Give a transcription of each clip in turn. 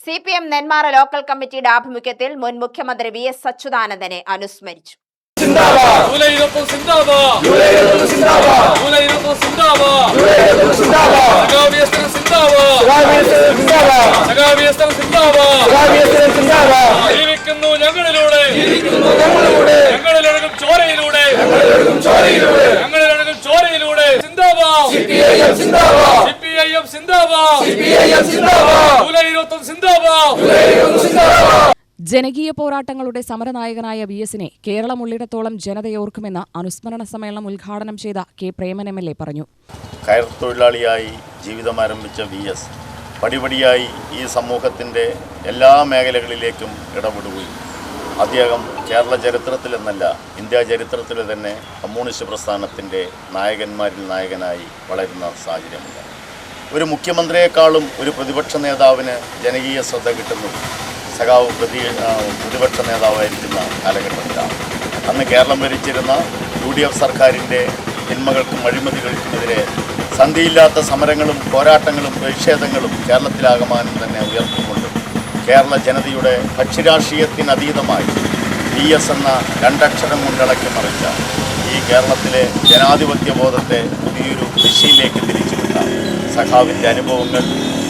CPM Nenmara local കമ്മിറ്റിയുടെ ആഭിമുഖ്യത്തിൽ മുൻ മുഖ്യമന്ത്രി VS അച്യുതാനന്ദനെ അനുസ്മരിച്ചു. ജനകീയ പോരാട്ടങ്ങളുടെ സമരനായകനായ VSനെ കേരളം ഉള്ളിടത്തോളം ജനതയോർക്കുമെന്ന് അനുസ്മരണ സമ്മേളനം ഉദ്ഘാടനം ചെയ്ത കെ പ്രേമൻ MLA പറഞ്ഞു. കയർ തൊഴിലാളിയായി ജീവിതമാരംഭിച്ച VS പടിപടിയായി ഈ സമൂഹത്തിൻ്റെ എല്ലാ മേഖലകളിലേക്കും ഇടപെടുകയും അദ്ദേഹം കേരള ചരിത്രത്തിലെന്നല്ല ഇന്ത്യ ചരിത്രത്തിൽ തന്നെ കമ്മ്യൂണിസ്റ്റ് പ്രസ്ഥാനത്തിൻ്റെ നായകന്മാരിൽ നായകനായി വളരുന്ന സാഹചര്യമുണ്ട്. ഒരു മുഖ്യമന്ത്രിയെക്കാളും ഒരു പ്രതിപക്ഷ നേതാവിന് ജനകീയ ശ്രദ്ധ കിട്ടുന്നു സഖാവ് പ്രതിപക്ഷ നേതാവായിരിക്കുന്ന കാലഘട്ടത്തിലാണ്. അന്ന് കേരളം ഭരിച്ചിരുന്ന UDF സർക്കാരിൻ്റെ തിന്മകൾക്കും അഴിമതികൾക്കുമെതിരെ സന്ധിയില്ലാത്ത സമരങ്ങളും പോരാട്ടങ്ങളും പ്രതിഷേധങ്ങളും കേരളത്തിലാകമാനം തന്നെ ഉയർത്തിക്കൊണ്ടും കേരള ജനതയുടെ ഭക്ഷ്യരാഷ്ട്രീയത്തിനതീതമായി VS എന്ന രണ്ടക്ഷരം കൊണ്ടിളക്കി മറിച്ച ഈ കേരളത്തിലെ ജനാധിപത്യ ബോധത്തെ പുതിയൊരു ദിശയിലേക്ക് തിരിച്ചുവിട്ട സഖാവിൻ്റെ അനുഭവങ്ങൾ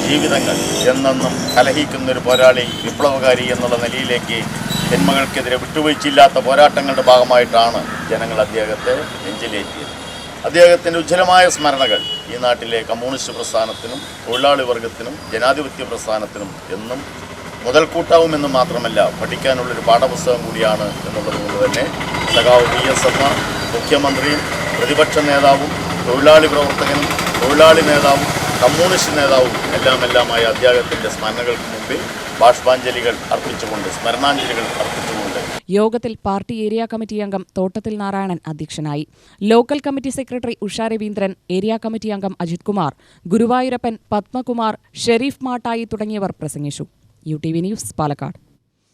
ജീവിതങ്ങൾ എന്നെന്നും കലഹിക്കുന്നൊരു പോരാളി വിപ്ലവകാരി എന്നുള്ള നിലയിലേക്ക് തിന്മകൾക്കെതിരെ വിട്ടുവീഴ്ചയില്ലാത്ത പോരാട്ടങ്ങളുടെ ഭാഗമായിട്ടാണ് ജനങ്ങൾ അദ്ദേഹത്തെ നെഞ്ചിലേറ്റിയത്. അദ്ദേഹത്തിൻ്റെ ഉജ്ജ്വലമായ സ്മരണകൾ ഈ നാട്ടിലെ കമ്മ്യൂണിസ്റ്റ് പ്രസ്ഥാനത്തിനും തൊഴിലാളി വർഗത്തിനും ജനാധിപത്യ പ്രസ്ഥാനത്തിനും എന്നും മുതൽക്കൂട്ടാവുമെന്ന് മാത്രമല്ല പഠിക്കാനുള്ളൊരു പാഠപുസ്തകം കൂടിയാണ് എന്നുള്ളതുകൊണ്ട് തന്നെ സഖാവ് VS എന്ന മുഖ്യമന്ത്രിയും പ്രതിപക്ഷ നേതാവും തൊഴിലാളി പ്രവർത്തകനും തൊഴിലാളി നേതാവും കമ്മ്യൂണിസ്റ്റ് നേതാവും എല്ലാമായ അദ്ദേഹത്തിൻ്റെ സ്മരണകൾക്ക് മുമ്പിൽ ബാഷ്പാഞ്ജലികൾ അർപ്പിച്ചുകൊണ്ട് സ്മരണാഞ്ജലികൾ അർപ്പിച്ചുകൊണ്ട് യോഗത്തിൽ പാർട്ടി ഏരിയ കമ്മിറ്റി അംഗം തോട്ടത്തിൽ നാരായണൻ അധ്യക്ഷനായി. Local committee secretary Usha Raveendran, area committee അംഗം അജിത് കുമാർ, ഗുരുവായൂരപ്പൻ, പത്മകുമാർ, ഷെരീഫ് മാട്ടായി തുടങ്ങിയവർ പ്രസംഗിച്ചു. UTV news, Palakkad.